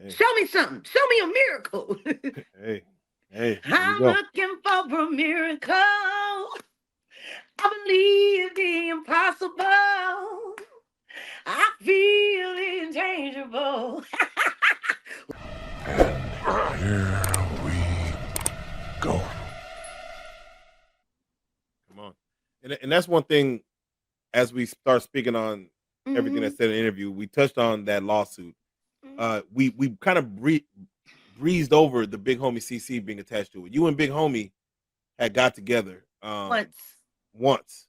Show me something. Show me a miracle. Hey, there you I'm go. looking for a miracle. I believe the impossible. I feel inchangeable. Here we go. Come on. And that's one thing as we start speaking on everything Mhm. that's said in the interview, we touched on that lawsuit. We kind of breezed over the big homie CC being attached to it. You and big homie had got together Once. once.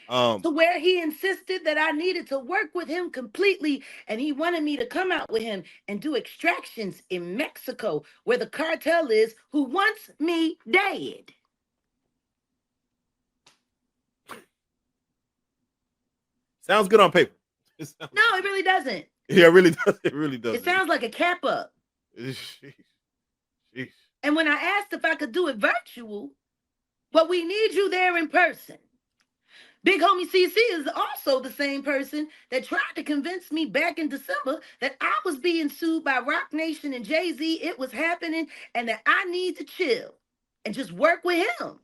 To where he insisted that I needed to work with him completely, and he wanted me to come out with him and do extractions in Mexico, where the cartel is, who wants me dead. Sounds good on paper. No, it really doesn't. Yeah, it really does. It really does. It sounds like a cap up. Sheesh. And when I asked if I could do it virtual, well, we need you there in person. Big homie CC is also the same person that tried to convince me back in December that I was being sued by Rock Nation and JayZ. It was happening and that I need to chill and just work with him.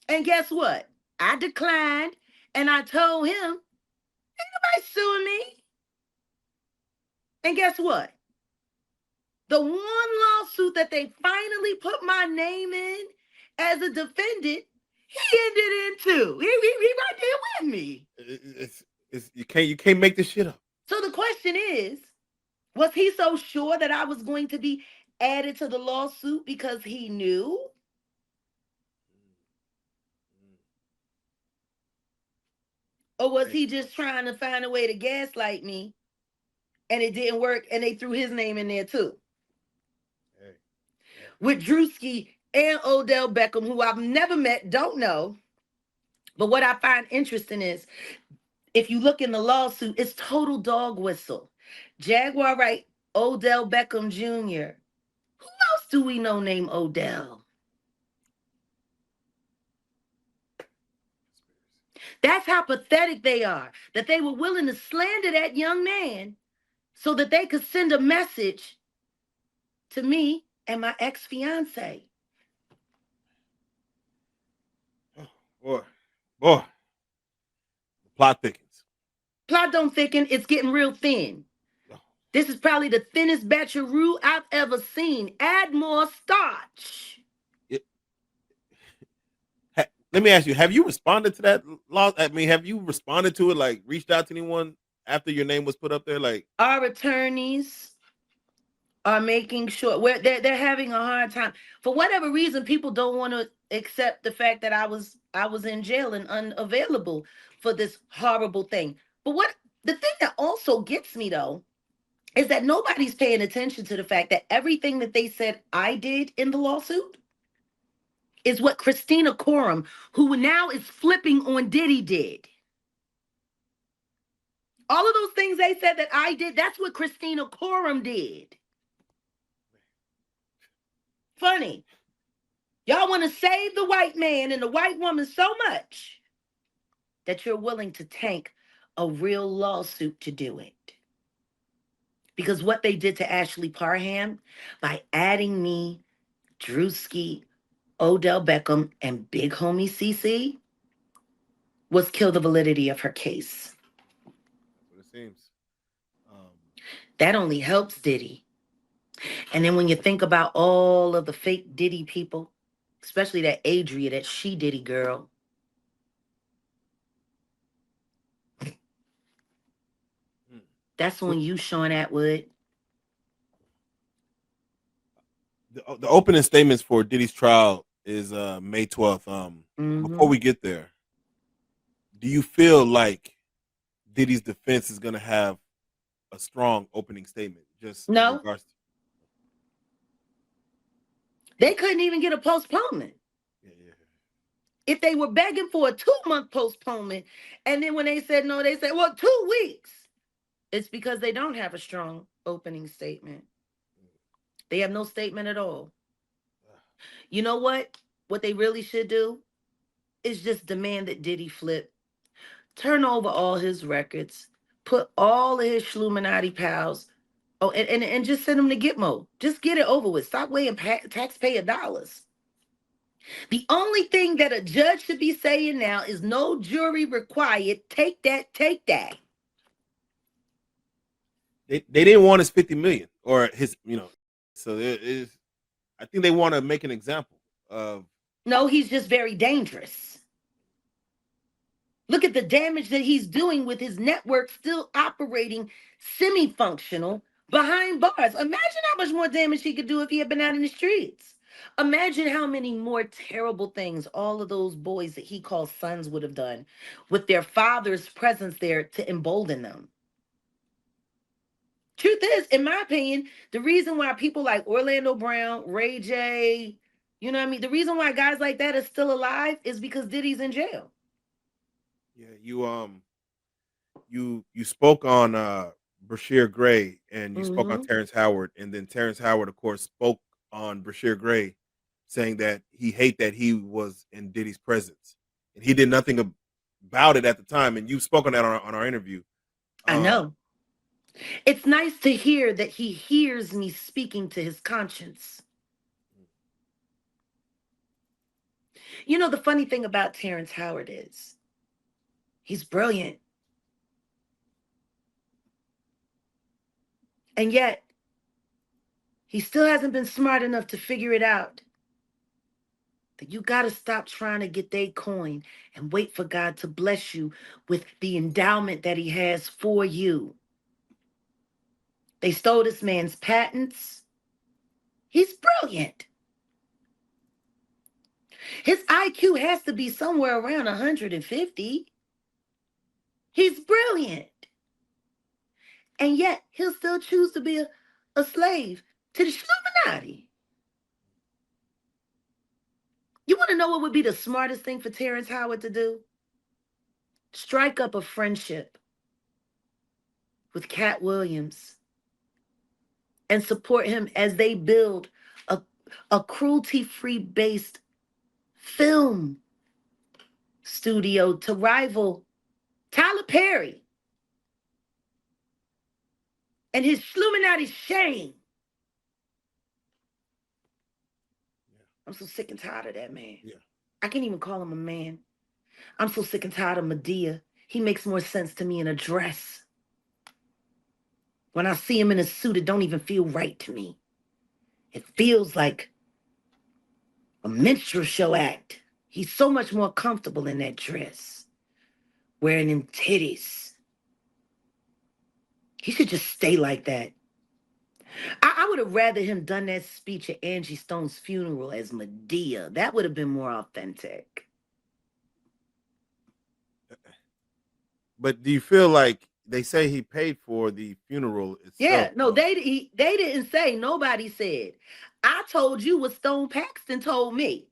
And guess what? I declined and I told him, ain't nobody suing me. And guess what? The one lawsuit that they finally put my name in as a defendant, he ended in too. He right there with me. You can't make this shit up. So the question is, was he so sure that I was going to be added to the lawsuit because he knew? Or was he just trying to find a way to gaslight me and it didn't work and they threw his name in there too? With Drewski and Odell Beckham, who I've never met, don't know. But what I find interesting is, if you look in the lawsuit, it's total dog whistle. Jaguar WRIGHT, Odell Beckham Jr. Who else do we know named Odell? That's how pathetic they are, that they were willing to slander that young man so that they could send a message to me and my ex-fiance. Boy, the plot thickens. Plot don't thicken, it's getting real thin. This is probably the thinnest batch of roux I've ever seen. Add more starch. Let me ask you, have you responded to that law? I mean, have you responded to it, like reached out to anyone after your name was put up there? Like, our attorneys are making sure they're having a hard time. For whatever reason, people don't want to accept the fact that I was in jail and unavailable for this horrible thing. But what the thing that also gets me though is that nobody's paying attention to the fact that everything that they said I did in the lawsuit is what Christina Coram, who now is flipping on Diddy, did. All of those things they said that I did, that's what Christina Coram did. Funny. Y'all want to save the white man and the white woman so much that you're willing to tank a real lawsuit to do it. Because what they did to Ashley Parham by adding me, Drewski, Odell Beckham, and big homie CC was kill the validity of her case. that's what it seems. That only helps Diddy. And then when you think about all of the fake Diddy people, especially that Adria, that she Diddy girl. That's on you, Sean Atwood. The opening statements for Diddy's trial is May 12th. Before we get there, do you feel like Diddy's defense is going to have a strong opening statement? Just no. They couldn't even get a postponement. If they were begging for a 2-month postponement, and then when they said no, they said, well, 2 weeks. It's because they don't have a strong opening statement. They have no statement at all. You know what? What they really should do is just demand that Diddy flip, turn over all his records, put all of his Schluminati pals Oh, and just send them to Gitmo. Just get it over with. Stop weighing taxpayer dollars. The only thing that a judge should be saying now is no jury required. Take that, take that. They didn't want his 50 million or his, so it is. I think they want to make an example of. No, he's just very dangerous. Look at the damage that he's doing with his network still operating semi-functional behind bars. Imagine how much more damage he could do if he had been out in the streets. Imagine how many more terrible things all of those boys that he calls sons would have done with their father's presence there to embolden them. Truth is, in my opinion, the reason why people like Orlando Brown, Ray J, you know what I mean? The reason why guys like that are still alive is because Diddy's in jail. Yeah, you spoke on Brashear Gray and you spoke on Terrence Howard, and then Terrence Howard, of course, spoke on Brashear Gray, saying that he hate that he was in Diddy's presence, and he did nothing about it at the time. And you spoke on that on our interview. I know. It's nice to hear that he hears me speaking to his conscience. You know, the funny thing about Terrence Howard is he's brilliant. And yet, he still hasn't been smart enough to figure it out. That you got to stop trying to get their coin and wait for God to bless you with the endowment that he has for you. They stole this man's patents. He's brilliant. His IQ has to be somewhere around 150. He's brilliant. And yet, he'll still choose to be a slave to the Illuminati. You want to know what would be the smartest thing for Terrence Howard to do? Strike up a friendship with Cat Williams and support him as they build a cruelty-free based film studio to rival Tyler Perry and his Illuminati shame. Yeah. I'm so sick and tired of that man. Yeah. I can't even call him a man. I'm so sick and tired of Medea. He makes more sense to me in a dress. When I see him in a suit, it don't even feel right to me. It feels like a minstrel show act. He's so much more comfortable in that dress, wearing them titties. He should just stay like that. I would have rather him done that speech at Angie Stone's funeral as Medea. That would have been more authentic. But do you feel like they say he paid for the funeral itself? Yeah, no, they didn't say. Nobody said. I told you what Stone Paxton told me.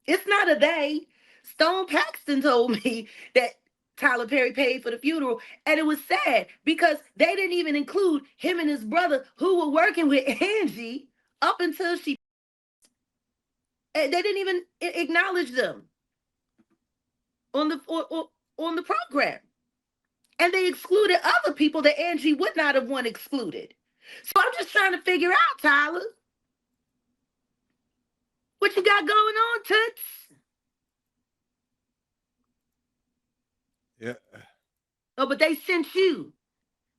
It's not a they. Stone Paxton told me that Tyler Perry paid for the funeral, and it was sad because they didn't even include him and his brother who were working with Angie up until she. They didn't even acknowledge them on the program, and they excluded other people that Angie would not have wanted excluded. So I'm just trying to figure out, Tyler, what you got going on, Toots? Yeah. Oh, but they sent you.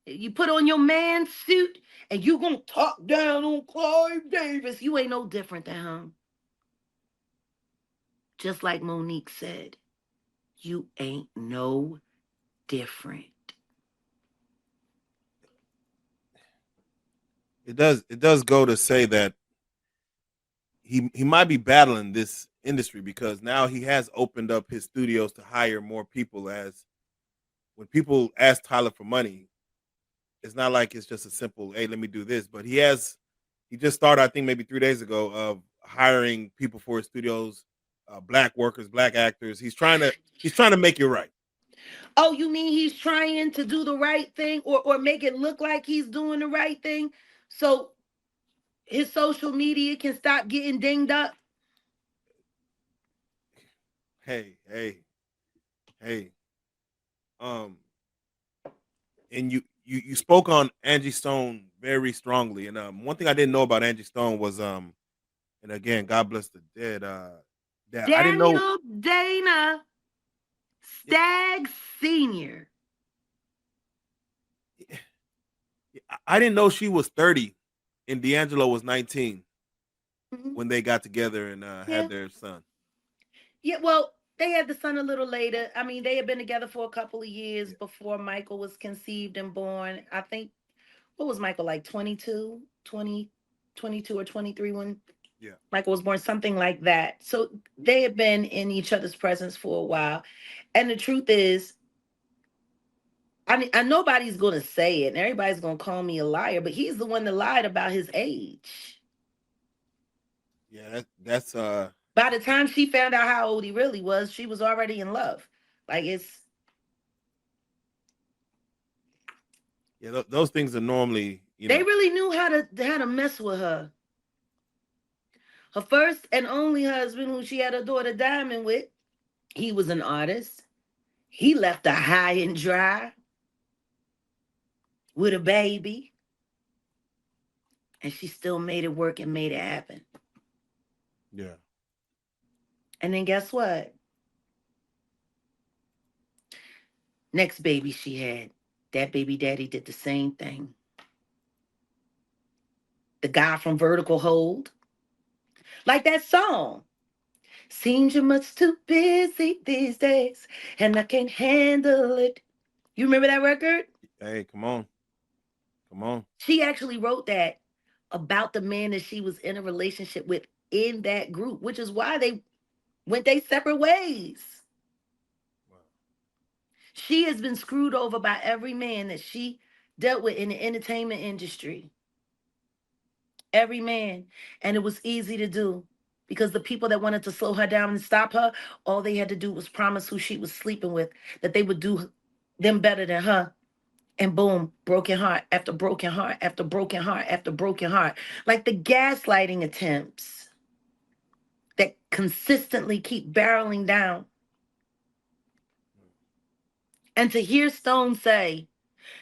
You put on your man suit and you gonna talk down on Clive Davis. You ain't no different than him. Just like Monique said, you ain't no different. It does go to say that he might be battling this industry because now he has opened up his studios to hire more people. As when people ask Tyler for money, it's not like it's just a simple, hey, let me do this. But he just started, I think maybe 3 days ago, of hiring people for his studios, black workers, black actors. He's trying to make it right. Oh, you mean he's trying to do the right thing or make it look like he's doing the right thing so his social media can stop getting dinged up? Hey. And you spoke on Angie Stone very strongly, and one thing I didn't know about Angie Stone was and again, God bless the dead. That I didn't know. Daniel Dana Staggs Sr. I didn't know she was 30 and D'Angelo was 19 when they got together and had their son. Yeah, well, they had the son a little later. I mean, they had been together for a couple of years before Michael was conceived and born. I think, what was Michael, like 22 or 23 when Michael was born, something like that. So they had been in each other's presence for a while. And the truth is, I nobody's going to say it, and everybody's going to call me a liar, but he's the one that lied about his age. Yeah, that's By the time she found out how old he really was, she was already in love. Like, it's... Yeah, those things are normally, They really knew how to mess with her. Her first and only husband, who she had her daughter Diamond with, he was an artist. He left her high and dry with a baby. And she still made it work and made it happen. Yeah. And then guess what? Next baby she had, that baby daddy did the same thing. The guy from Vertical Hold. Like that song. Seems you're much too busy these days, and I can't handle it. You remember that record? Hey, come on. Come on. She actually wrote that about the man that she was in a relationship with in that group, which is why they went their separate ways. Wow. She has been screwed over by every man that she dealt with in the entertainment industry. Every man. And it was easy to do because the people that wanted to slow her down and stop her, all they had to do was promise who she was sleeping with that they would do them better than her. And boom, broken heart after broken heart after broken heart after broken heart. Like the gaslighting attempts that consistently keep barreling down. And to hear Stone say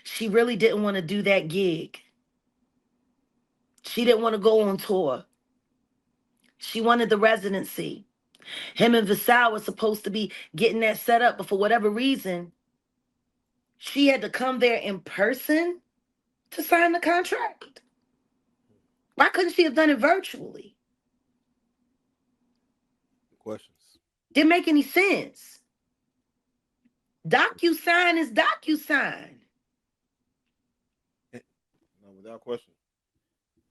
she really didn't want to do that gig. She didn't want to go on tour. She wanted the residency. Him and Vasal was supposed to be getting that set up, but for whatever reason, she had to come there in person to sign the contract. Why couldn't she have done it virtually? Questions. Didn't make any sense. DocuSign is DocuSign. No, without question.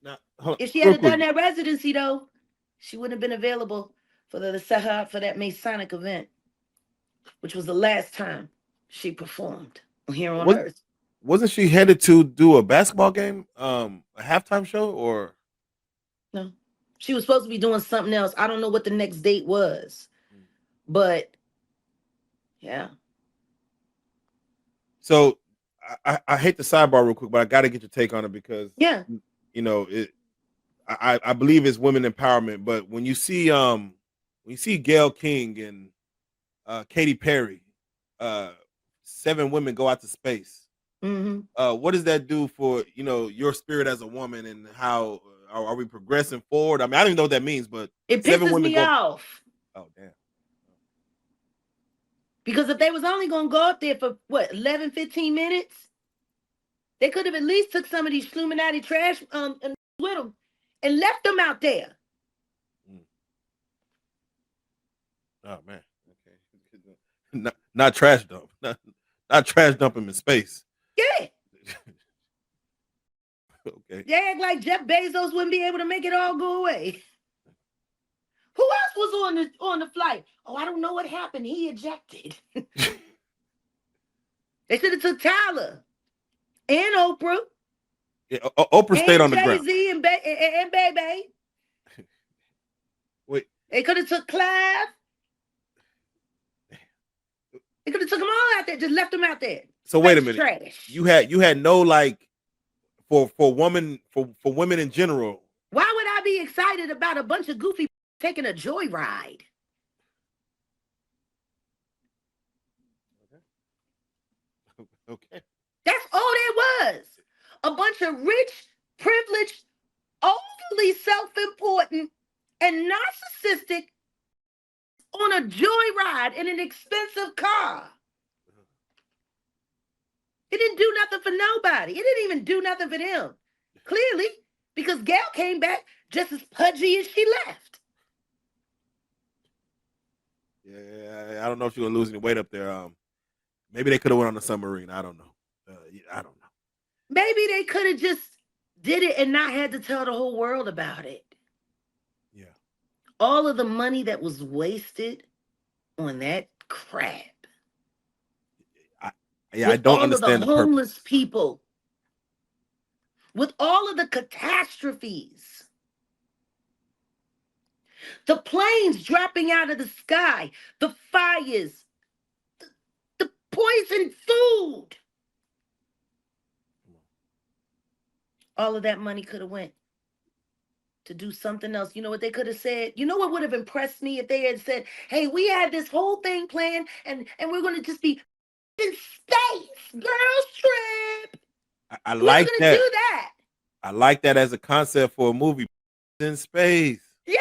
Now, if she had done that residency, though, she wouldn't have been available for the set her up for that Masonic event, which was the last time she performed here on Earth. Wasn't she headed to do a basketball game, a halftime show, or? No, she was supposed to be doing something else. I don't know what the next date was, but yeah. So I hate the sidebar real quick, but I got to get your take on it because you know I believe it's women empowerment. But when you see Gayle King and Katy Perry, 7 women go out to space. What does that do for your spirit as a woman, and how are we progressing forward? I mean, I don't even know what that means, but it pisses me off. Oh damn! Because if they was only gonna go up there for what 11, 15 minutes, they could have at least took some of these Illuminati trash with them and left them out there. Oh man, okay, not trash dump, not trash dump them in space. Yeah. Okay. They act like Jeff Bezos wouldn't be able to make it all go away. Who else was on the flight? Oh, I don't know what happened. He ejected. They should have took Tyler and Oprah. Yeah, Oprah stayed on the ground. JayZ and Baby. Wait. They could have took Clive. They could have took them all out there. Just left them out there. So wait a minute. Trash. You had no like for women in general. Why would I be excited about a bunch of goofy taking a joyride? Okay. That's all there was. A bunch of rich, privileged, overly self-important, and narcissistic on a joyride in an expensive car. It didn't do nothing for nobody. It didn't even do nothing for them. Clearly, because Gail came back just as pudgy as she left. Yeah, I don't know if you're gonna lose any weight up there. Maybe they could have went on the submarine. I don't know. I don't know. Maybe they could have just did it and not had to tell the whole world about it. Yeah. All of the money that was wasted on that crap. I don't understand the homeless purpose. people. With all of the catastrophes. The planes dropping out of the sky. The fires. The poisoned food. All of that money could have went to do something else. You know what they could have said? You know what would have impressed me if they had said, hey, we had this whole thing planned and we're going to just be in space. Girls trip. I like that. Do that. I like that as a concept for a movie. In space. Yeah.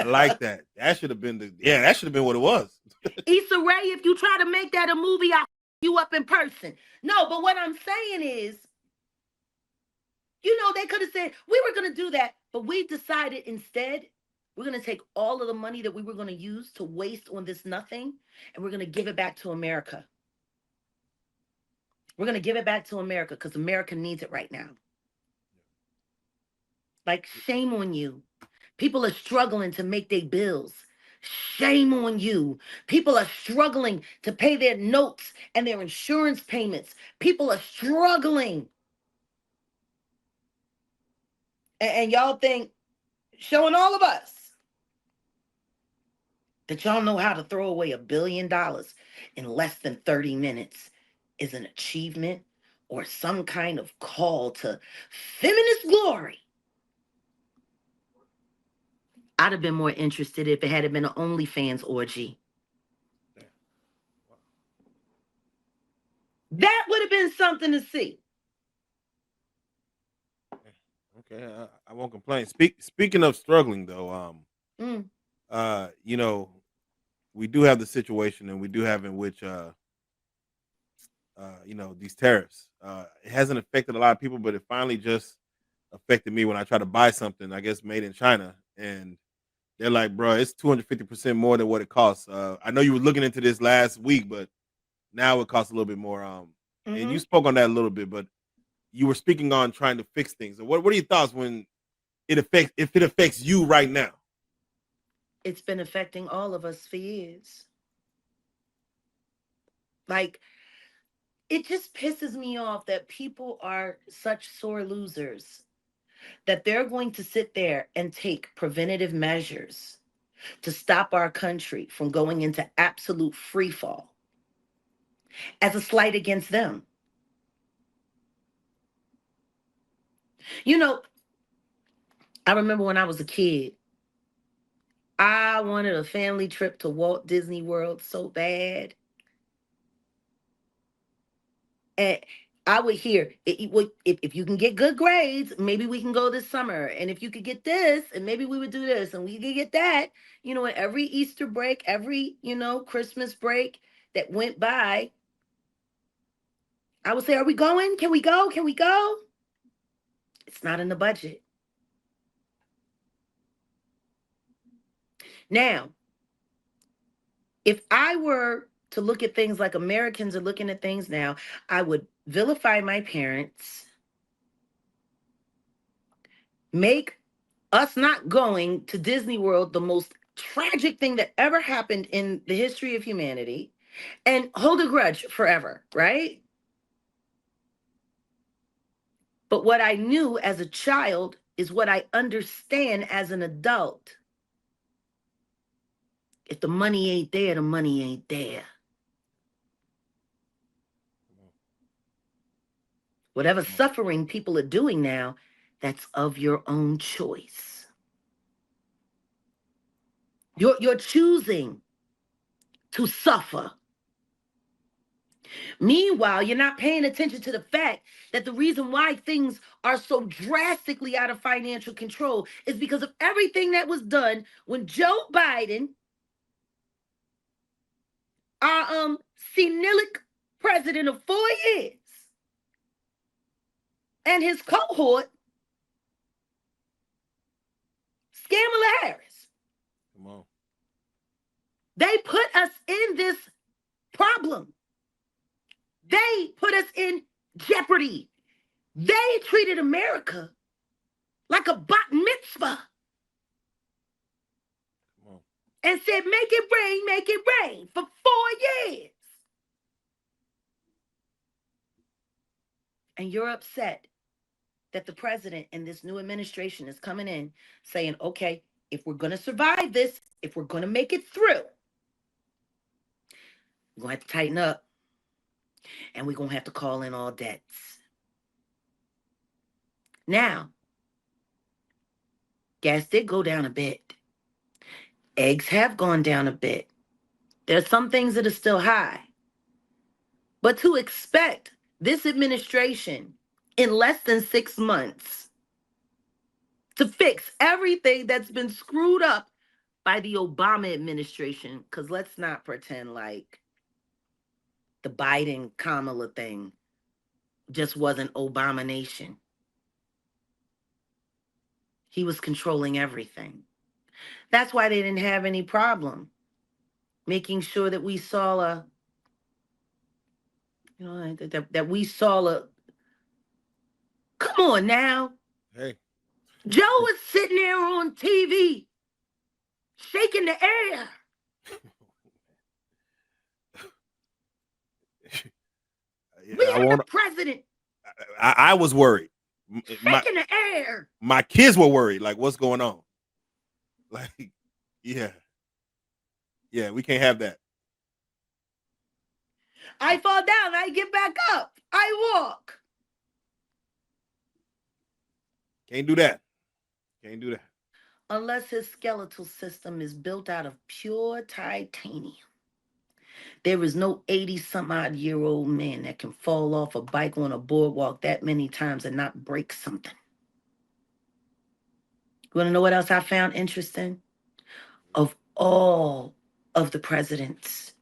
I like that. That should have been that should have been what it was. Issa Rae, if you try to make that a movie, I'll you up in person. No, but what I'm saying is, they could have said, we were going to do that, but we decided instead, we're going to take all of the money that we were going to use to waste on this nothing, and we're going to give it back to America. We're going to give it back to America because America needs it right now. Like, shame on you. People are struggling to make their bills. Shame on you. People are struggling to pay their notes and their insurance payments. People are struggling. And y'all think, showing all of us, that y'all know how to throw away $1 billion in less than 30 minutes is an achievement or some kind of call to feminist glory. I'd have been more interested if it had been an OnlyFans orgy. That would have been something to see. Okay, I won't complain. Speaking of struggling, though, we do have the situation, and we do have in which, these tariffs. It hasn't affected a lot of people, but it finally just affected me when I try to buy something, I guess, made in China, and they're like, bro, it's 250% more than what it costs. I know you were looking into this last week, but now it costs a little bit more. And you spoke on that a little bit, but you were speaking on trying to fix things. What are your thoughts when if it affects you right now? It's been affecting all of us for years. Like, it just pisses me off that people are such sore losers that they're going to sit there and take preventative measures to stop our country from going into absolute free fall as a slight against them. I remember when I was a kid, I wanted a family trip to Walt Disney World so bad. And I would hear, if you can get good grades, maybe we can go this summer. And if you could get this, and maybe we would do this, and we could get that. Every Easter break, every, Christmas break that went by, I would say, are we going? Can we go? Can we go? It's not in the budget. Now, if I were to look at things like Americans are looking at things now, I would vilify my parents, make us not going to Disney World the most tragic thing that ever happened in the history of humanity, and hold a grudge forever, right? But what I knew as a child is what I understand as an adult. If the money ain't there, the money ain't there. Whatever suffering people are doing now, that's of your own choice. You're choosing to suffer. Meanwhile, you're not paying attention to the fact that the reason why things are so drastically out of financial control is because of everything that was done when Joe Biden, our senilic president of 4 years, and his cohort, Kamala Harris. Come on. They put us in this problem. They put us in jeopardy. They treated America like a bat mitzvah. Come on. And said, make it rain for 4 years. And you're upset that the president and this new administration is coming in saying, okay, if we're going to survive this, if we're going to make it through, we're going to have to tighten up. And we're going to have to call in all debts. Now, gas did go down a bit. Eggs have gone down a bit. There are some things that are still high. But to expect this administration in less than 6 months to fix everything that's been screwed up by the Obama administration, because let's not pretend like the Biden Kamala thing just wasn't Obama-nation. He was controlling everything. That's why they didn't have any problem making sure that we saw that we saw come on now. Hey. Joe was sitting there on TV, shaking the air. We had the president. I was worried. Shaking the air. My kids were worried. Like, what's going on? Like, yeah, we can't have that. I fall down. I get back up. I walk. Can't do that. Can't do that. Unless his skeletal system is built out of pure titanium. There is no 80-some-odd-year-old man that can fall off a bike on a boardwalk that many times and not break something. You want to know what else I found interesting? Of all of the presidents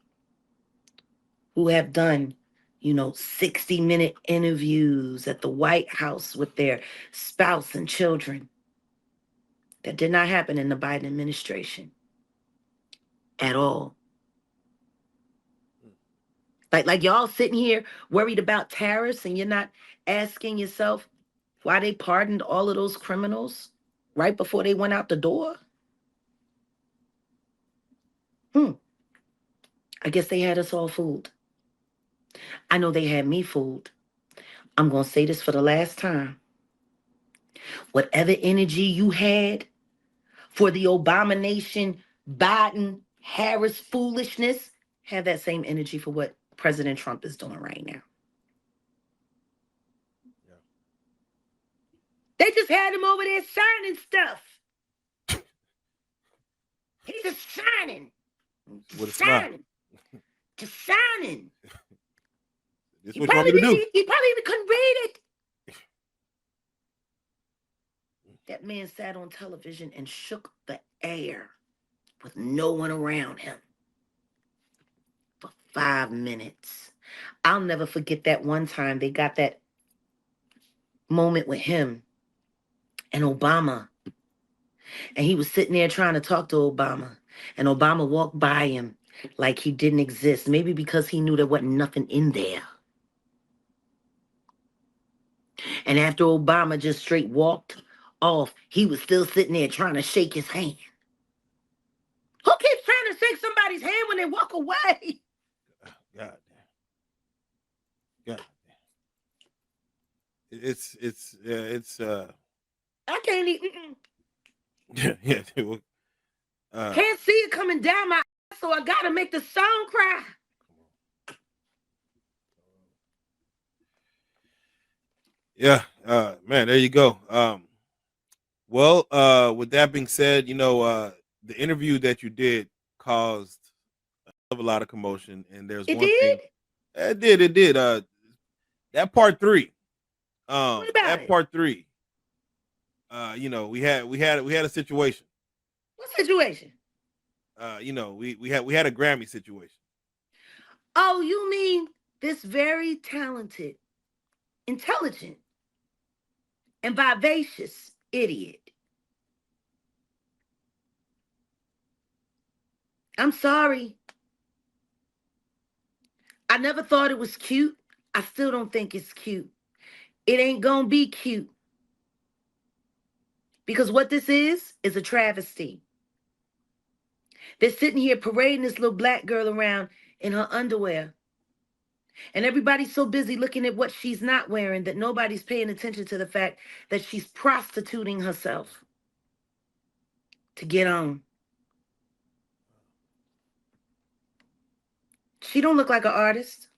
who have done, 60-minute interviews at the White House with their spouse and children, that did not happen in the Biden administration at all. Like y'all sitting here worried about tariffs and you're not asking yourself why they pardoned all of those criminals right before they went out the door? I guess they had us all fooled. I know they had me fooled. I'm going to say this for the last time. Whatever energy you had for the Obama-nation, Biden, Harris foolishness, have that same energy for what President Trump is doing right now. Yeah. They just had him over there signing stuff. He's just signing. Signing. Just signing. This what you want me to do? He probably even couldn't read it. That man sat on television and shook the air with no one around him for 5 minutes. I'll never forget that one time they got that moment with him and Obama. And he was sitting there trying to talk to Obama. And Obama walked by him like he didn't exist. Maybe because he knew there wasn't nothing in there. And after Obama just straight walked off, he was still sitting there trying to shake his hand. Who keeps trying to shake somebody's hand when they walk away? God damn. It's I can't even. yeah. Can't see it coming down my ass, so I gotta make the song cry. Yeah, man, there you go. Well, with that being said, the interview that you did caused a lot of commotion, and there's one thing. It did. That part 3. What about That it? part 3. You know, we had a situation. What situation? You know, we had a Grammy situation. Oh, you mean this very talented, intelligent, and vivacious idiot. I'm sorry. I never thought it was cute. I still don't think it's cute. It ain't gonna be cute. Because what this is a travesty. They're sitting here parading this little black girl around in her underwear. And everybody's so busy looking at what she's not wearing that nobody's paying attention to the fact that she's prostituting herself to get on. She don't look like an artist.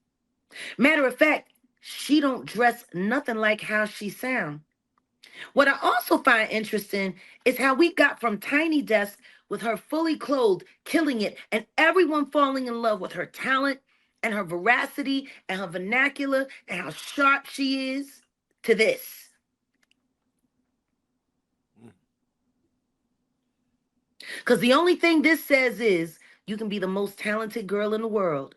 Matter of fact, she don't dress nothing like how she sound. What I also find interesting is how we got from Tiny Desk with her fully clothed, killing it, and everyone falling in love with her talent and her veracity and her vernacular and how sharp she is, to this. Because the only thing this says is you can be the most talented girl in the world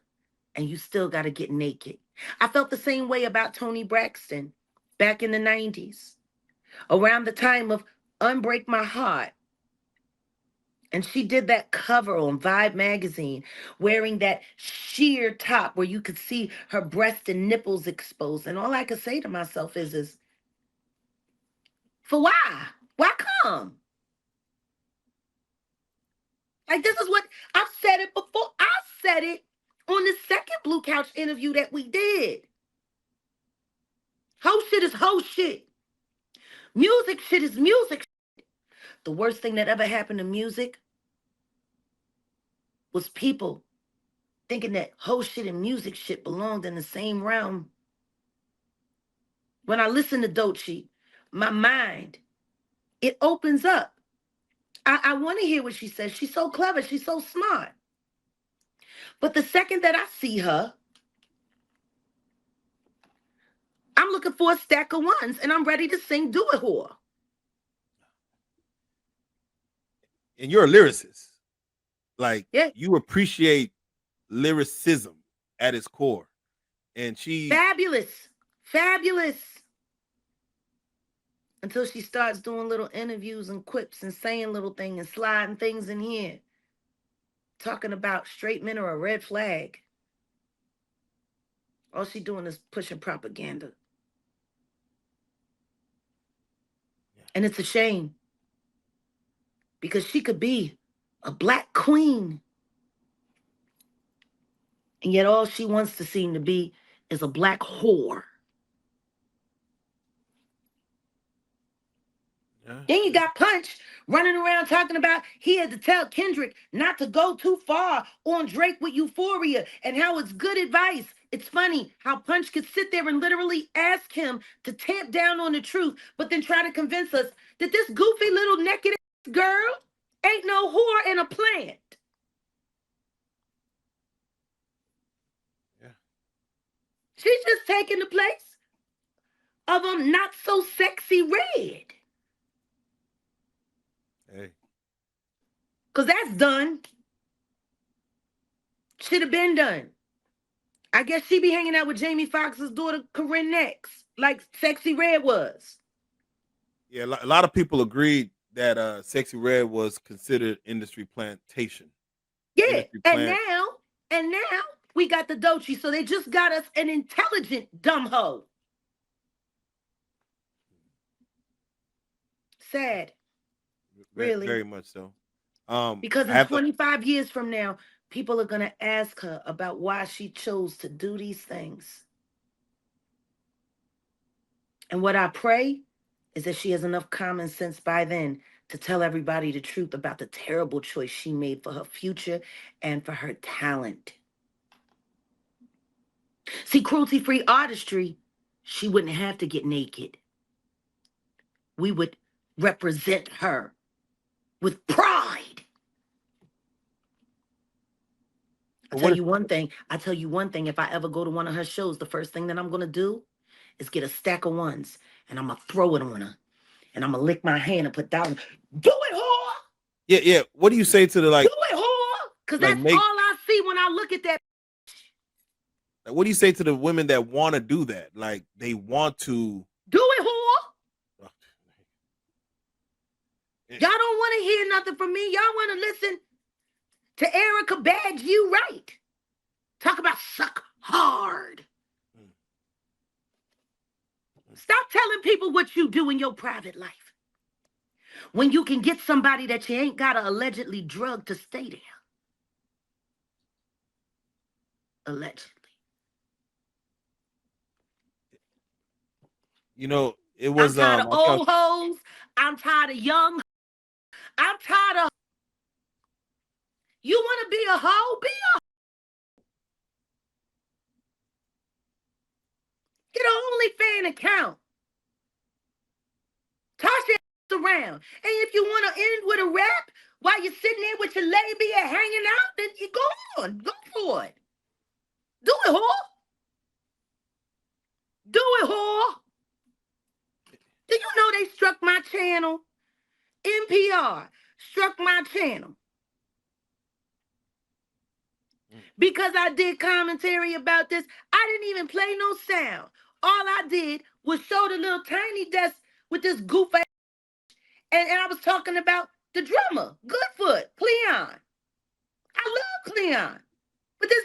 and you still got to get naked. I felt the same way about Toni Braxton back in the 90s, around the time of Unbreak My Heart. And she did that cover on Vibe magazine, wearing that sheer top where you could see her breast and nipples exposed. And all I could say to myself is for why? Why come? Like, this is what I've said it before. I said it on the second Blue Couch interview that we did. Hoe shit is hoe shit. Music shit is music shit. The worst thing that ever happened to music was people thinking that hoe shit and music shit belonged in the same realm. When I listen to Doechii, my mind, it opens up. I want to hear what she says. She's so clever. She's so smart. But the second that I see her, I'm looking for a stack of ones and I'm ready to sing Do It Whore. And you're a lyricist. Like, yeah. You appreciate lyricism at its core. And she... Fabulous. Fabulous. Until she starts doing little interviews and quips and saying little things and sliding things in here. Talking about straight men are a red flag. All she doing is pushing propaganda. Yeah. And it's a shame. Because she could be a black queen. And yet all she wants to seem to be is a black whore. Yeah. Then you got Punch running around talking about he had to tell Kendrick not to go too far on Drake with Euphoria and how it's good advice. It's funny how Punch could sit there and literally ask him to tamp down on the truth, but then try to convince us that this goofy little naked girl ain't no whore and a plant. Yeah. She's just taking the place of not so sexy Red. Hey. Because that's done. Should have been done. I guess she be hanging out with Jamie Foxx's daughter, Corinne next, like Sexy Red was. Yeah, a lot of people agreed that Sexy Red was considered industry plantation. Yeah, and now we got the Doechii, so they just got us an intelligent dumb hoe. Sad. Really. Very much so. Because in 25 years from now, people are going to ask her about why she chose to do these things. And what I pray is that she has enough common sense by then to tell everybody the truth about the terrible choice she made for her future and for her talent. See, cruelty-free artistry, she wouldn't have to get naked. We would represent her with pride. I tell you one thing. If I ever go to one of her shows, the first thing that I'm going to do is get a stack of ones and I'm going to throw it on her. And I'm going to lick my hand and put down, do it, whore. Yeah. What do you say to the like? Do it, whore. Because that's all I see when I look at that. What do you say to the women that want to do that? Like, they want to. Do it, whore. Y'all don't want to hear nothing from me. Y'all want to listen to Erykah WRIGHT. Talk about suck hard. Stop telling people what you do in your private life when you can get somebody that you ain't got to allegedly drug to stay there. Allegedly. You know, it was I'm tired of old hoes. I'm tired of young. I'm tired of. You want to be a hoe? Be a hoe. Get an OnlyFans account. Toss your ass around. And if you want to end with a rap while you're sitting there with your labia hanging out, then you go on. Go for it. Do it, whore. Do it, whore. Do you know they struck my channel? NPR struck my channel because I did commentary about this. I didn't even play no sound. All I did was show the little tiny desk with this goof ass, and I was talking about the drummer, Goodfoot, Cleon. I love Cleon, but this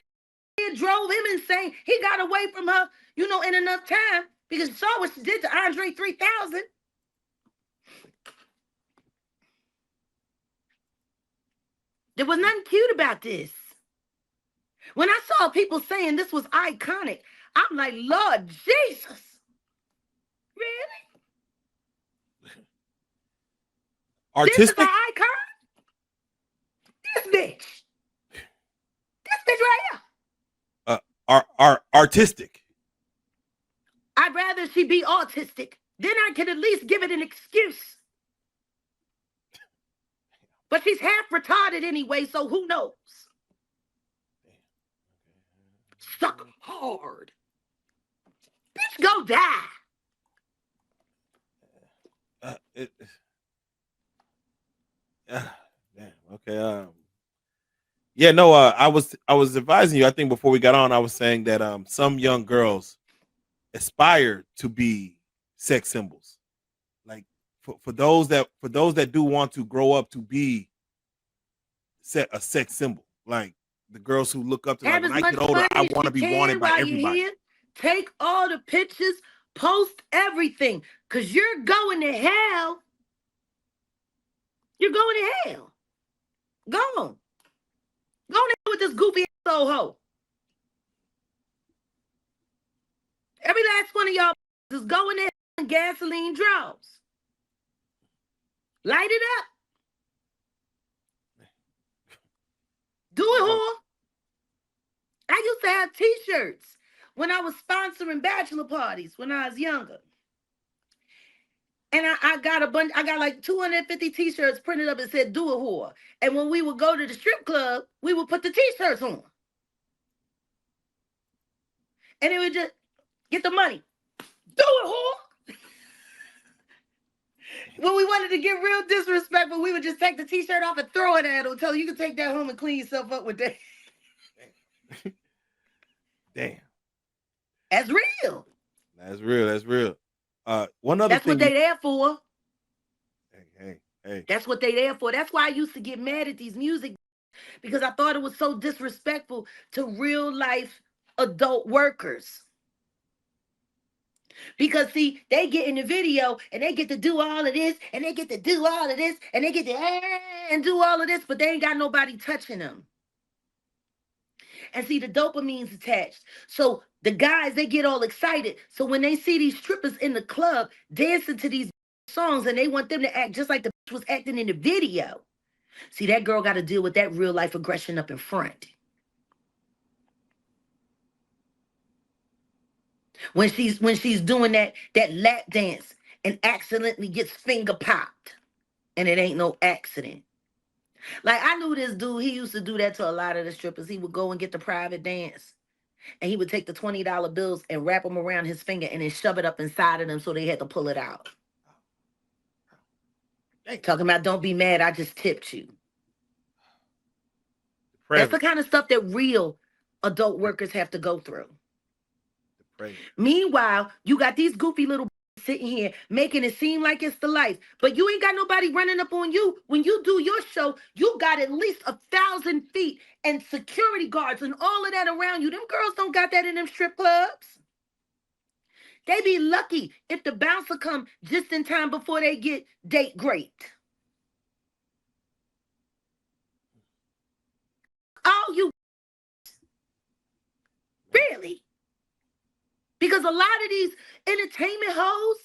drove him insane. He got away from her, in enough time because you saw what she did to Andre 3000. There was nothing cute about this. When I saw people saying this was iconic, I'm like, Lord Jesus. Really? Artistic? This is an icon? This bitch. This bitch right here. Artistic. I'd rather she be autistic. Then I could at least give it an excuse. But she's half retarded anyway, so who knows? Suck hard. Bitch, go die. Damn. Okay. Yeah. No. I was advising you. I think before we got on, I was saying that some young girls aspire to be sex symbols. Like for those that do want to grow up to be a sex symbol, like the girls who look up to, like, when I get older, I want to be wanted by everybody. Take all the pictures, post everything, because you're going to hell. You're going to hell. Go on. Go on with this goofy ass old hoe. Every last one of y'all is going in and gasoline draws. Light it up. Do it, whore. I used to have t-shirts when I was sponsoring bachelor parties when I was younger. And I got a bunch, I got like 250 t-shirts printed up and said, do it, whore. And when we would go to the strip club, we would put the t-shirts on. And it would just get the money. Do it, whore. When we wanted to get real disrespectful, we would just take the t-shirt off and throw it at them until you can take that home and clean yourself up with that. Damn. That's real. That's real. That's real. One other That's thing. What they there for. Hey. That's what they there for. That's why I used to get mad at these music, because I thought it was so disrespectful to real life adult workers. Because see, they get in the video and they get to do all of this and they get to do all of this and they get to and do all of this, but they ain't got nobody touching them. And see, the dopamine's attached. So the guys, they get all excited. So when they see these strippers in the club dancing to these songs and they want them to act just like the bitch was acting in the video. See, that girl got to deal with that real life aggression up in front. When she's doing that lap dance and accidentally gets finger popped, and it ain't no accident. Like, I knew this dude, he used to do that to a lot of the strippers. He would go and get the private dance, and he would take the $20 bills and wrap them around his finger and then shove it up inside of them so they had to pull it out. Talking about, don't be mad, I just tipped you. That's the kind of stuff that real adult workers have to go through. Meanwhile, you got these goofy little sitting here making it seem like it's the life, but you ain't got nobody running up on you. When you do your show, you got at least 1,000 feet and security guards and all of that around you. Them girls don't got that in them strip clubs. They be lucky if the bouncer come just in time before they get date raped. Oh, you really? Because a lot of these entertainment hoes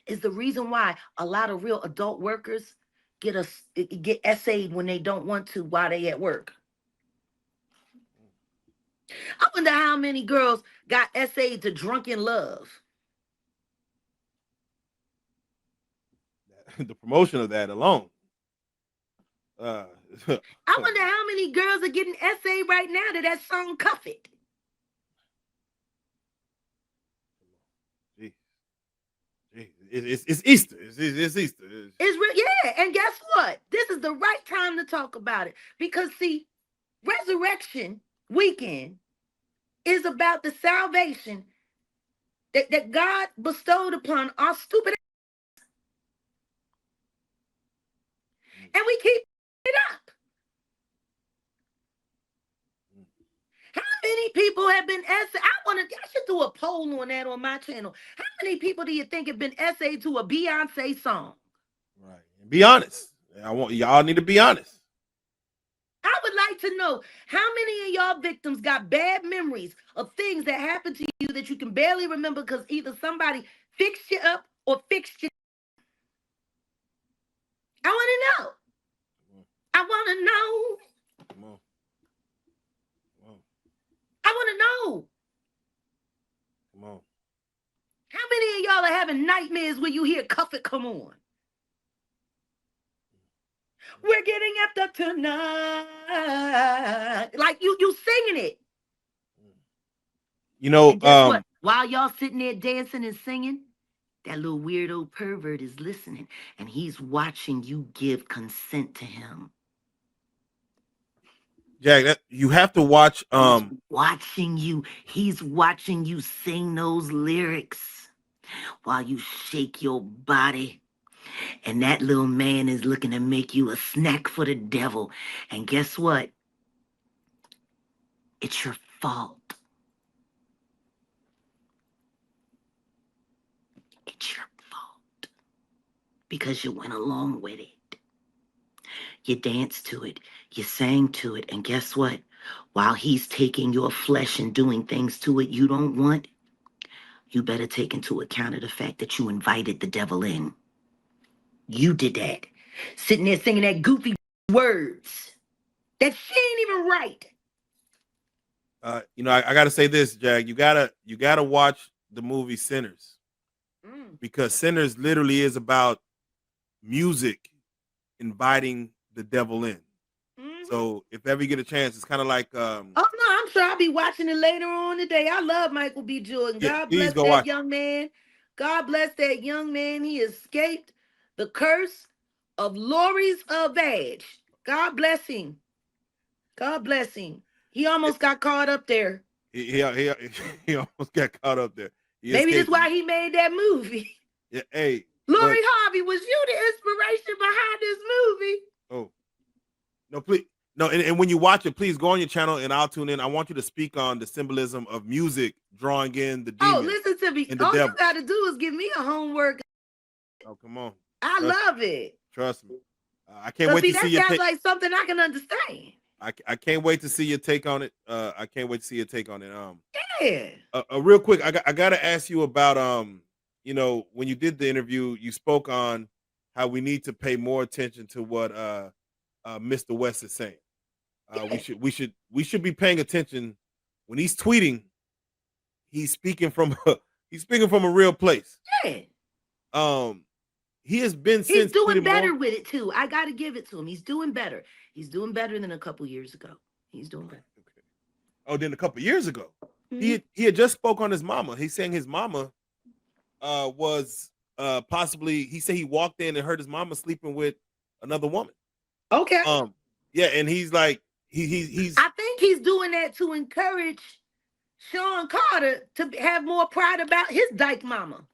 is the reason why a lot of real adult workers get essayed when they don't want to while they at work. I wonder how many girls got essayed to drunken love. The promotion of that alone. I wonder how many girls are getting essayed right now to that song Cuff It. It's Easter. It's Easter. It's real, yeah. And guess what? This is the right time to talk about it. Because, see, Resurrection Weekend is about the salvation that God bestowed upon our stupid ass. And we keep it up. How many people have been essayed? I should do a poll on that on my channel. How many people do you think have been essayed to a Beyonce song? Right. Be honest. Y'all need to be honest. I would like to know how many of y'all victims got bad memories of things that happened to you that you can barely remember because either somebody fixed you up or fixed you. I want to know. I want to know. Come on. I want to know. Come on. How many of y'all are having nightmares when you hear Cuff It come on? We're getting effed up tonight. Like you singing it. You know, guess what? While y'all sitting there dancing and singing, that little weirdo pervert is listening and he's watching you give consent to him. Jack, you have to watch. He's watching you sing those lyrics while you shake your body. And that little man is looking to make you a snack for the devil. And guess what? It's your fault. It's your fault. Because you went along with it. You danced to it. You sang to it. And guess what? While he's taking your flesh and doing things to it you don't want, you better take into account of the fact that you invited the devil in. You did that. Sitting there singing that goofy words that she ain't even right. You know, I gotta say this, Jag. You gotta watch the movie Sinners. Because Sinners literally is about music inviting the devil in. So if ever you get a chance, it's kind of like oh no, I'm sure I'll be watching it later on today. I love Michael B. Jordan. Yeah, God bless that young man. God bless that young man. He escaped the curse of Lori's Vag. God bless him. God bless him. He almost got caught up there. He almost got caught up there. Maybe that's why he made that movie. Yeah, hey. Lori Harvey, was you the inspiration behind this movie? Oh. No, please. No, and when you watch it, please go on your channel and I'll tune in. I want you to speak on the symbolism of music drawing in the demons. Oh, listen to me. All you got to do is give me a homework. Oh, come on. I love it. Trust me. I can't wait to see your take. That sounds like something I can understand. I can't wait to see your take on it. I can't wait to see your take on it. Yeah. Real quick, I gotta ask you about you know, when you did the interview, you spoke on how we need to pay more attention to what Mr. West is saying. We should be paying attention when he's tweeting. He's speaking from a real place. Yeah. he has been He's since doing tweeting better more. with it too. I got to give it to him. He's doing better. He's doing better than a couple years ago. He's doing better. Okay. Oh, then a couple years ago, Mm-hmm. he had just spoke on his mama. He's saying his mama was possibly. He said he walked in and heard his mama sleeping with another woman. Okay. Yeah, and he's like he's. I think he's doing that to encourage Sean Carter to have more pride about his dyke mama.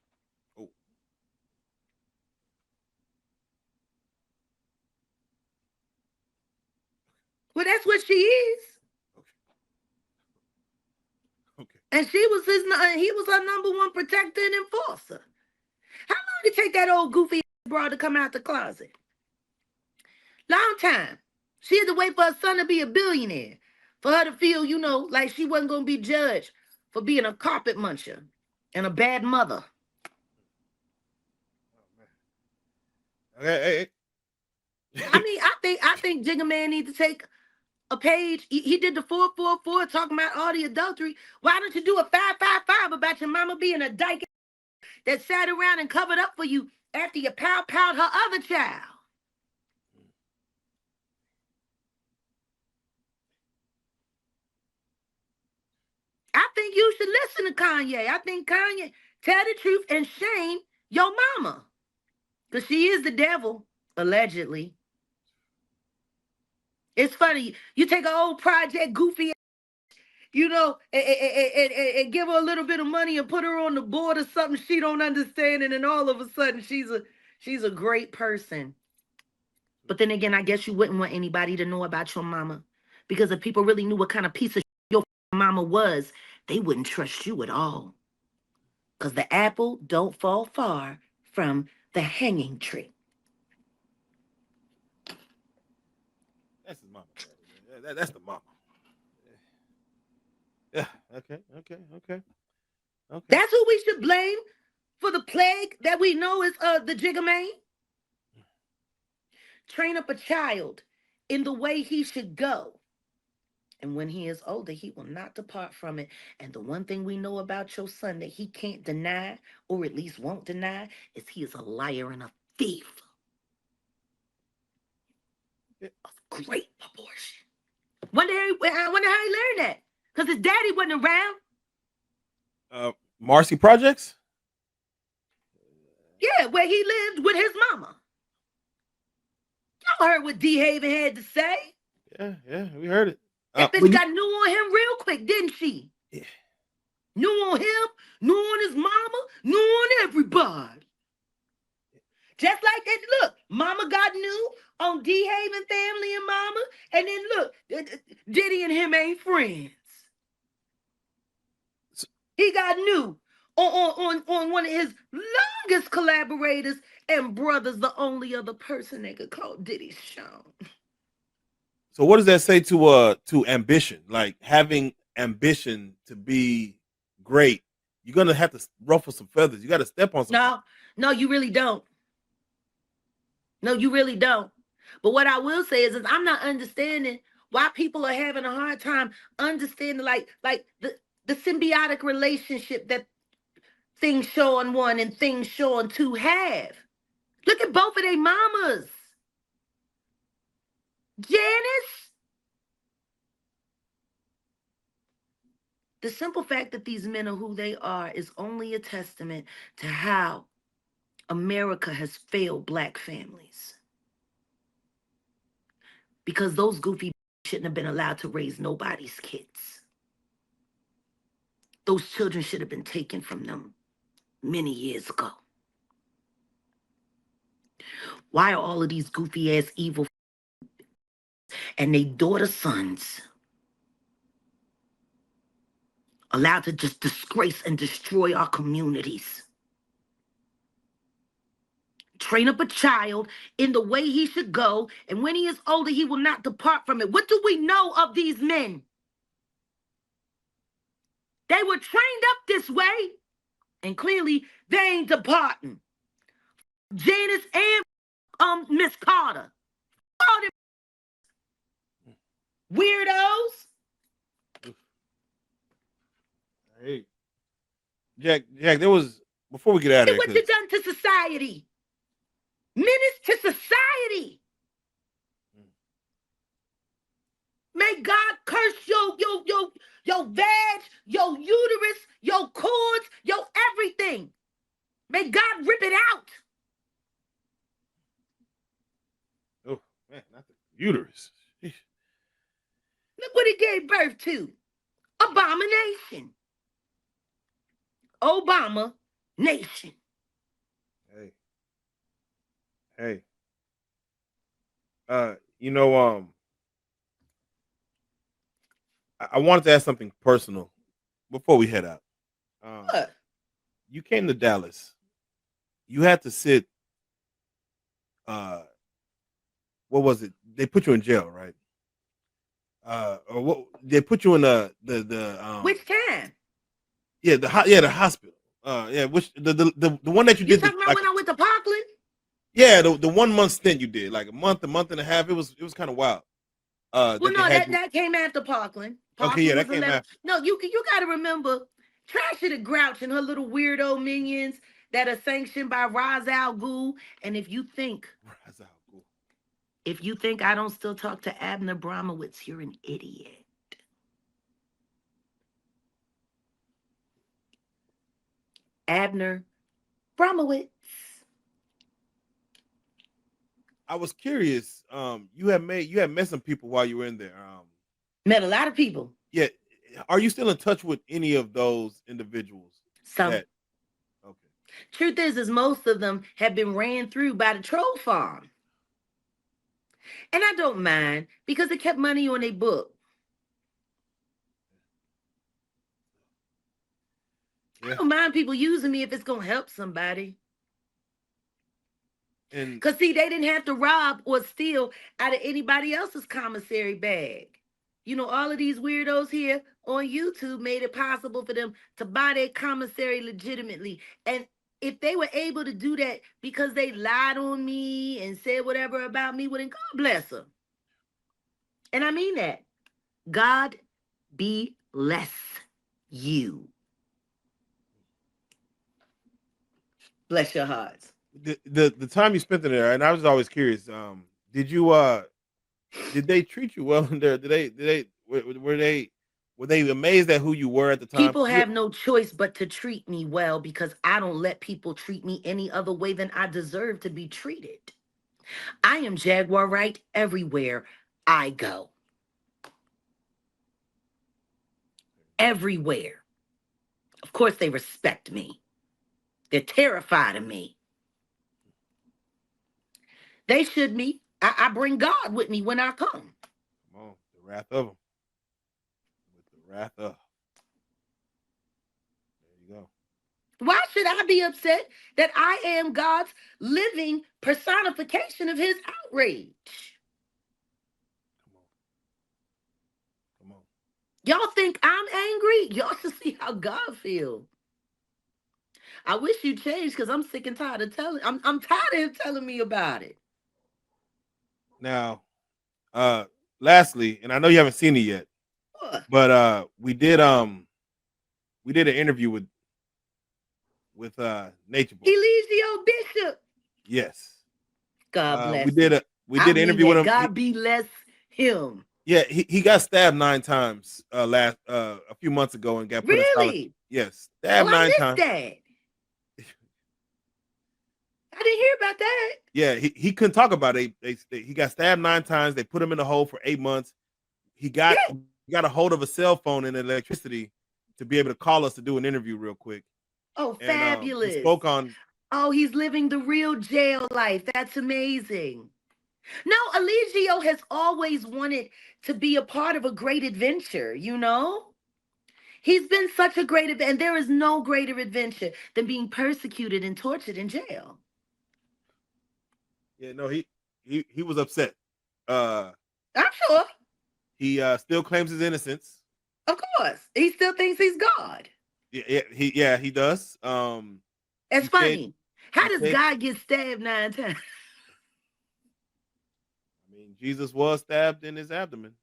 Oh. Well, that's what she is. Okay. And he was her number one protector and enforcer. How long did it take that old goofy broad to come out the closet? Long time. She had to wait for her son to be a billionaire for her to feel, like she wasn't going to be judged for being a carpet muncher and a bad mother. Okay. I mean, I think Jigga Man needs to take a page. He did the 444 talking about all the adultery. Why don't you do a 555 about your mama being a dyke that sat around and covered up for you after you powed her other child? I think you should listen to Kanye. I think Kanye tell the truth and shame your mama. Because she is the devil, allegedly. It's funny. You take an old Project Goofy, and give her a little bit of money and put her on the board of something she don't understand, and then all of a sudden she's a great person. But then again, I guess you wouldn't want anybody to know about your mama. Because if people really knew what kind of piece of your mama was, they wouldn't trust you at all. Because the apple don't fall far from the hanging tree. That's his mama. That's the mama. Yeah. Okay. That's who we should blame for the plague that we know is the Jigga Man. Train up a child in the way he should go. And when he is older, he will not depart from it. And the one thing we know about your son that he can't deny, or at least won't deny, is he is a liar and a thief. A great abortion. I wonder how he learned that. Because his daddy wasn't around. Marcy Projects? Yeah, where he lived with his mama. Y'all heard what D Haven had to say. Yeah, we heard it. That bitch got new on him real quick, didn't she? Yeah. New on him, new on his mama, new on everybody. Just like that, look, mama got new on D Haven family and mama, and then look, Diddy and him ain't friends. He got new on one of his longest collaborators and brothers, the only other person they could call Diddy Sean. So what does that say to ambition? Like having ambition to be great, you're gonna have to ruffle some feathers. You got to step on some. No, you really don't. No, you really don't. But what I will say is I'm not understanding why people are having a hard time understanding like the symbiotic relationship that things show on one and things show on two have. Look at both of their mamas. Janice. The simple fact that these men are who they are is only a testament to how America has failed Black families. Because those goofy shouldn't have been allowed to raise nobody's kids. Those children should have been taken from them many years ago. Why are all of these goofy ass evil and they daughter sons allowed to just disgrace and destroy our communities? Train up a child in the way he should go, and when he is older, he will not depart from it. What do we know of these men? They were trained up this way, and clearly they ain't departing. Janice and Miss Carter. All them weirdos. Hey, Jack, there was, before we get out of here, Look what you done to society. vag, your uterus, your cords, your everything. May God rip it out. Oh, man, not the uterus. Look what he gave birth to. Abomination. Obama nation. Hey. I wanted to ask something personal before we head out. What? You came to Dallas. You had to sit. What was it? They put you in jail, right? Or what? They put you in the Which time? Yeah, the hospital. Which the one that you You did. talking about when I went to Parkland? Yeah, the 1 month stint you did, like a month and a half. It was kind of wild. Well, no, that came after Parkland. Okay, yeah, that came after. No, you got to remember, Trashy the Grouch and her little weirdo minions that are sanctioned by Ra's al Ghul. And if you think I don't still talk to Abner Bromowitz, you're an idiot. Abner Bromowitz. I was curious. You had met some people while you were in there. Met a lot of people. Yeah. Are you still in touch with any of those individuals? Some. Okay. Truth is most of them have been ran through by the troll farm. And I don't mind because it kept money on their book. Yeah. I don't mind people using me if it's going to help somebody. Because, see, they didn't have to rob or steal out of anybody else's commissary bag. You know, all of these weirdos here on YouTube made it possible for them to buy their commissary legitimately. And if they were able to do that because they lied on me and said whatever about me, well, then God bless them. And I mean that. God bless you. Bless your hearts. The time you spent in there, and I was always curious. Did they treat you well in there? Were they amazed at who you were at the time? People have no choice but to treat me well because I don't let people treat me any other way than I deserve to be treated. I am Jaguar WRIGHT everywhere I go. Everywhere. Of course, they respect me. They're terrified of me. They should be. I bring God with me when I come. Come on, the wrath of them. With the wrath of. There you go. Why should I be upset that I am God's living personification of his outrage? Come on. Y'all think I'm angry? Y'all should see how God feels. I wish you changed because I'm sick and tired of telling. I'm tired of him telling me about it. Now, lastly, and I know you haven't seen it yet, but we did an interview with Nature Boy. Eligio Bishop. Yes. God bless. We did an interview with him. God bless him. Yeah, he got stabbed 9 times a few months ago and got put in solitary. Yes, stabbed 9 times. That. I didn't hear about that. Yeah, he couldn't talk about it. He got stabbed 9 times. They put him in the hole for 8 months. He got a hold of a cell phone and electricity to be able to call us to do an interview real quick. Oh, fabulous. He spoke on. Oh, he's living the real jail life. That's amazing. No, Eligio has always wanted to be a part of a great adventure, you know? He's been such a great adventure, and there is no greater adventure than being persecuted and tortured in jail. Yeah, no, he was upset. I'm sure. He still claims his innocence. Of course. He still thinks he's God. Yeah, he does. It's funny. How does God get stabbed 9 times? I mean, Jesus was stabbed in his abdomen.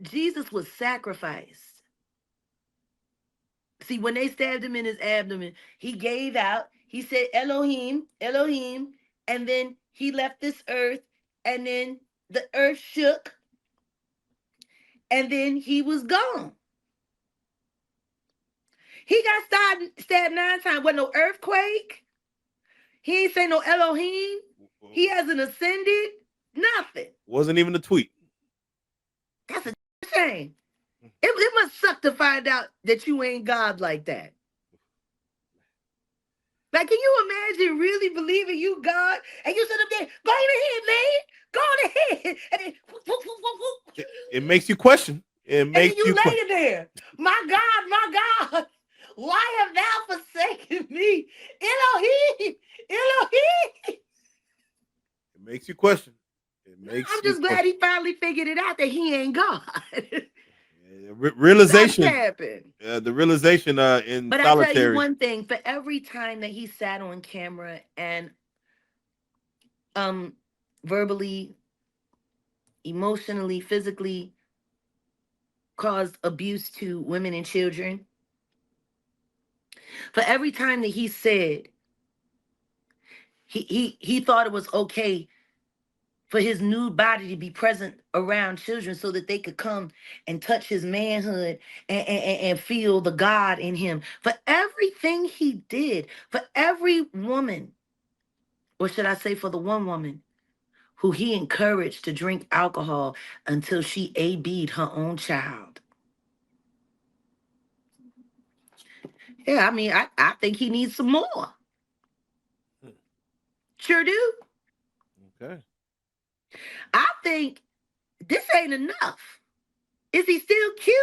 Jesus was sacrificed. See, when they stabbed him in his abdomen, he gave out. He said, Elohim, Elohim. And then he left this earth. And then the earth shook. And then he was gone. He got stabbed 9 times. Wasn't no earthquake. He ain't say no Elohim. He hasn't ascended. Nothing. Wasn't even a tweet. That's a shame. It must suck to find out that you ain't God like that. Like, can you imagine really believing you God? And you sit up there, go ahead, man. Go on ahead. And then, it makes you question. It makes you lay there. My God, why have thou forsaken me? Elohim, Elohim. It makes you question. I'm just glad he finally figured it out that he ain't God. Realization. The realization in but solitary. I tell you one thing, for every time that he sat on camera and verbally, emotionally, physically caused abuse to women and children, for every time that he said he thought it was okay for his nude body to be present around children so that they could come and touch his manhood and feel the God in him. For everything he did, for every woman, or should I say for the one woman who he encouraged to drink alcohol until she AB'd her own child. Yeah, I mean, I think he needs some more. Sure do. Okay. I think this ain't enough. Is he still cute?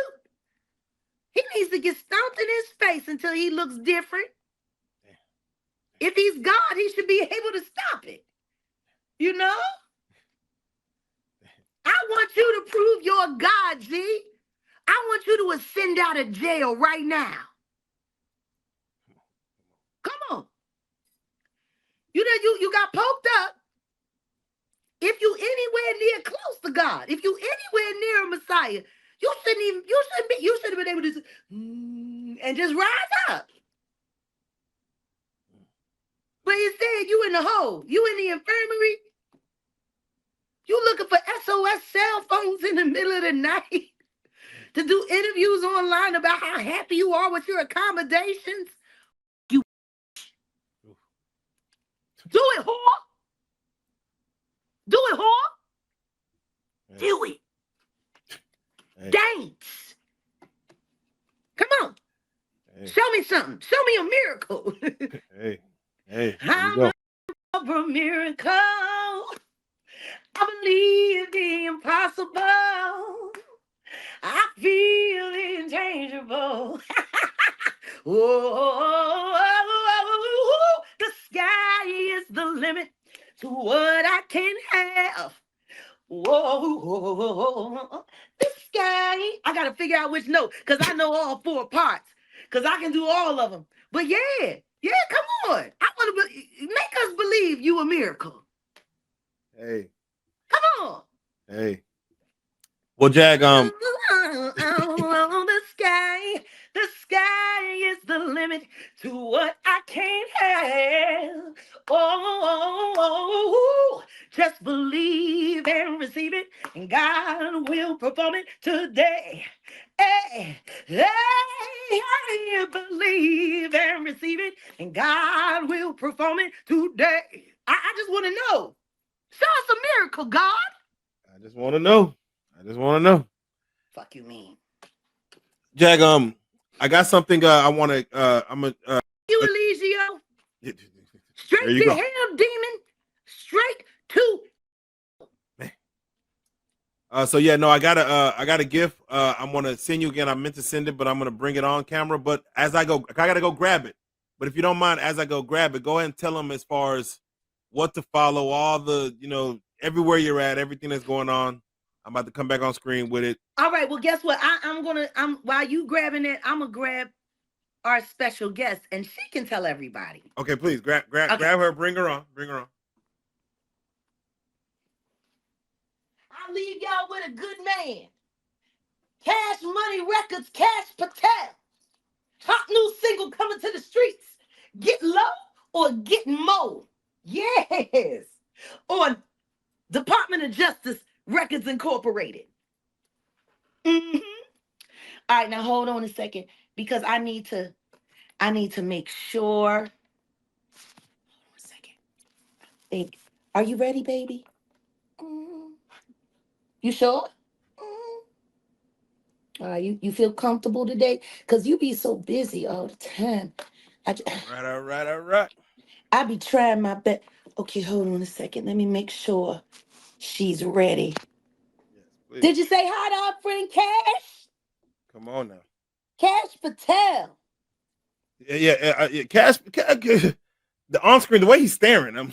He needs to get stomped in his face until he looks different. If he's God, he should be able to stop it. You know? I want you to prove you're God, G. I want you to ascend out of jail right now. Come on. You got poked up. If you anywhere near close to God, if you anywhere near a Messiah, you should have been able to and just rise up. But instead, you in the hole. You in the infirmary. You looking for SOS cell phones in the middle of the night to do interviews online about how happy you are with your accommodations. You do it, whore. Do it, whore. Hey. Do it. Hey. Dance. Come on. Hey. Show me something. Show me a miracle. Hey. I'm a miracle. I believe the impossible. I feel inchangeable. The sky is the limit to what I can have. Whoa, the sky. I gotta figure out which note because I know all 4 parts because I can do all of them. But yeah, come on. I want to make us believe you a miracle. Hey, come on. Hey. Well, Jag, the sky is the limit to what I can't have. Just believe and receive it, and God will perform it today. Hey, believe and receive it, and God will perform it today. I just want to know. Show us a miracle, God. I just want to know. Fuck you mean? Jag, I got something I want to you Eligio. Straight to hell, demon. Straight to so yeah, no, I got a gift. I'm gonna send you again. I meant to send it, but I'm gonna bring it on camera. But as I go, I gotta go grab it. But if you don't mind, as I go grab it, go ahead and tell them as far as what to follow, all the, everywhere you're at, everything that's going on. I'm about to come back on screen with it. All right. Well, guess what? I'm while you grabbing it, I'm gonna grab our special guest, and she can tell everybody. Okay, please grab her. Bring her on. I'll leave y'all with a good man. Cash Money Records, Cash Patel. Hot new single coming to the streets. Get low or get mo. Yes. On Department of Justice Records Incorporated. All right, now hold on a second because I need to I need to make sure. Hold on a second. Are you ready, baby? You sure? You feel comfortable today? Because you be so busy all the time. All right. I be trying my best. Okay, hold on a second. Let me make sure she's ready. Yes, please. Did you say hi to our friend Cash? Come on now. Cash Patel. Yeah. Cash, the on screen, the way he's staring,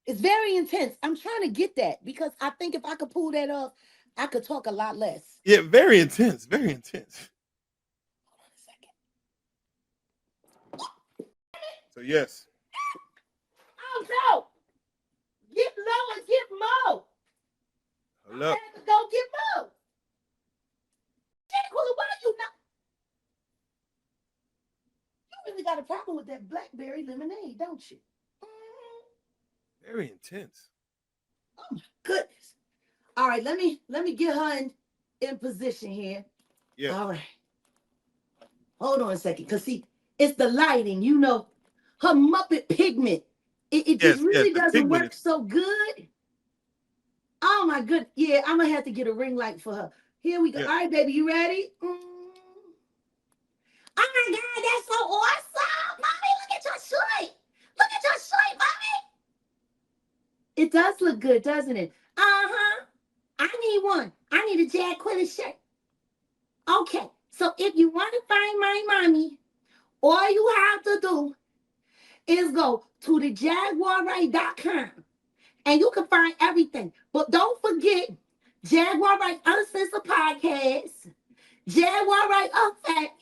It's very intense. I'm trying to get that because I think if I could pull that off, I could talk a lot less. Yeah, very intense. Very intense. Hold on a second. So yes. Oh no! Get low and get Mo. Hold up. I have to go get Mo. Jaguar, why you not? You really got a problem with that blackberry lemonade, don't you? Very intense. Oh my goodness! All right, let me get her in position here. Yeah. All right. Hold on a second, cause see, it's the lighting. You know, her Muppet pigment. It just really doesn't work so good. Oh my good. Yeah, I'm gonna have to get a ring light for her. Here we go. Yeah. All right, baby, you ready? Oh my God, that's so awesome. Mommy, look at your shirt. Look at your shirt, mommy. It does look good, doesn't it? Uh-huh. I need one. I need a Jaguar shirt. Okay, so if you want to find my mommy, all you have to do is go to the JaguarWright.com and you can find everything. But don't forget Jaguar WRIGHT Uncensored Podcast, Jaguar WRIGHT Effect,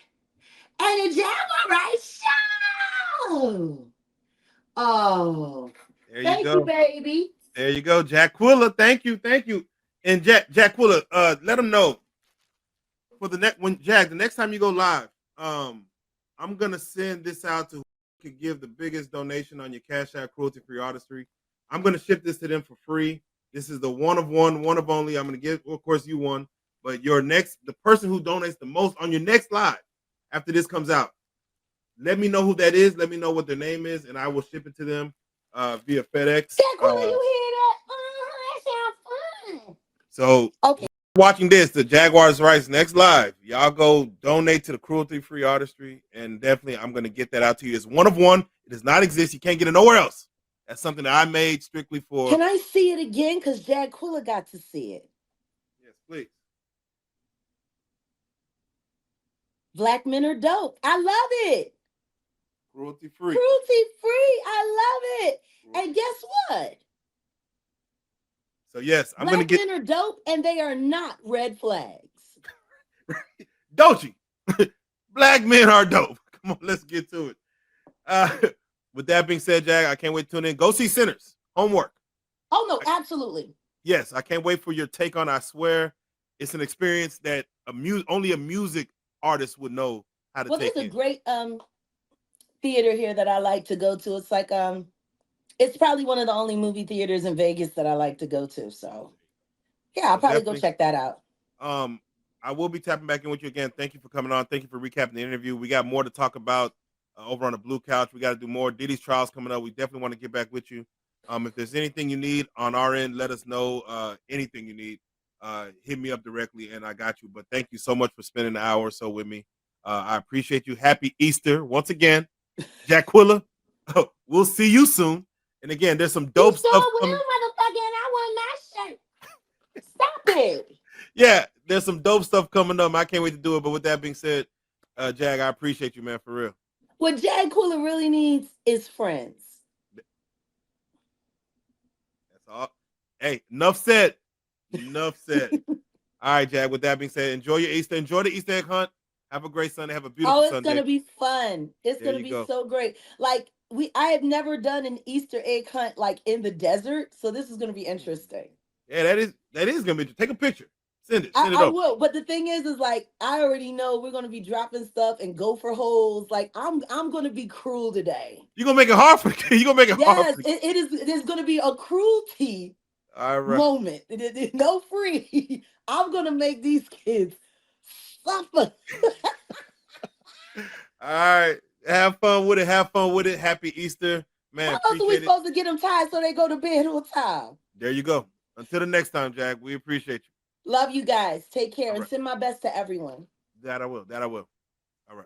and the Jaguar WRIGHT Show. Oh, There thank you go, baby. There you go, Jaquilla. Thank you. And Jaquilla, let them know for the next time you go live, I'm gonna send this out to who could give the biggest donation on your Cash App, Cruelty Free Artistry. I'm gonna ship this to them for free. This is the one of only. I'm gonna give, of course, you one, but the person who donates the most on your next live after this comes out, let me know who that is. Let me know what their name is, and I will ship it to them via FedEx. Jaquilla, you hear that? That sounds fun. So okay. Watching this, the Jaguars Rights next live, y'all go donate to the Cruelty Free Artistry, and definitely I'm going to get that out to you. It's one of one. It does not exist. You can't get it nowhere else. That's something that I made strictly for. Can I see it again? Because Jaguar got to see it. Yes, please. Black men are dope. I love it. Cruelty free. Cruelty free. I love it. And guess what? So yes, I'm Black going to get. men are dope, and they are not red flags. Doechii. Black men are dope. Come on, let's get to it. With that being said, Jag, I can't wait to tune in. Go see Sinners. Homework. Oh no, absolutely. Yes, I can't wait for your take on. I swear, it's an experience that only a music artist would know how to take. Well, there's a great theater here that I like to go to. It's like it's probably one of the only movie theaters in Vegas that I like to go to. So yeah, I'll probably go check that out. I will be tapping back in with you again. Thank you for coming on. Thank you for recapping the interview. We got more to talk about over on the Blue Couch. We got to do more. Diddy's trials coming up. We definitely want to get back with you. If there's anything you need on our end, let us know. Anything you need, hit me up directly, and I got you. But thank you so much for spending an hour or so with me. I appreciate you. Happy Easter once again, Jaquilla. We'll see you soon. And again, there's some dope stuff coming. I want my shirt. Stop it. Yeah, there's some dope stuff coming up. I can't wait to do it. But with that being said, Jag, I appreciate you, man, for real. What Jaguar really needs is friends. That's all. Hey, enough said. Enough said. All right, Jag. With that being said, enjoy your Easter. Enjoy the Easter egg hunt. Have a great Sunday. Have a beautiful Sunday. Oh, it's gonna be fun. It's gonna be so great. Like I have never done an Easter egg hunt like in the desert, so this is gonna be interesting. Yeah, that is gonna be. Take a picture. Send it. I will. But the thing is like I already know we're gonna be dropping stuff and go for holes. Like I'm gonna be cruel today. You're gonna make it hard for you. You're gonna make it hard for Yes, it is. There's gonna be a cruelty moment. No free. I'm gonna make these kids suffer. All right. Have fun with it. Have fun with it. Happy Easter, man. How else are we supposed to get them tired so they go to bed on time? There you go. Until the next time, Jack. We appreciate you. Love you guys. Take care and send my best to everyone. That I will. All right.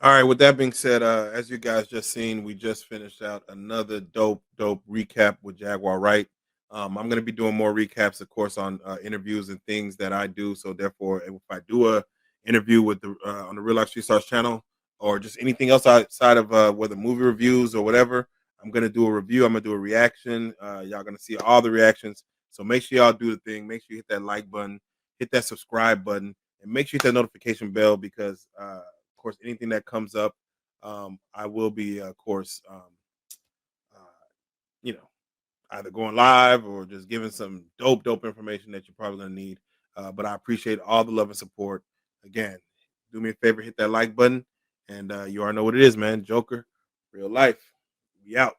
All right. With that being said, as you guys just seen, we just finished out another dope recap with Jaguar WRIGHT. I'm going to be doing more recaps, of course, on interviews and things that I do. So therefore, if I do a interview with the on the Real Life Street Stars channel or just anything else outside of whether movie reviews or whatever, I'm going to do a review. I'm going to do a reaction. Y'all going to see all the reactions. So make sure y'all do the thing. Make sure you hit that like button, hit that subscribe button, and make sure you hit that notification bell because, of course, anything that comes up, I will be, of course, either going live or just giving some dope information that you're probably going to need. But I appreciate all the love and support. Again, do me a favor, hit that like button. And you already know what it is, man. Joker, real life. We out.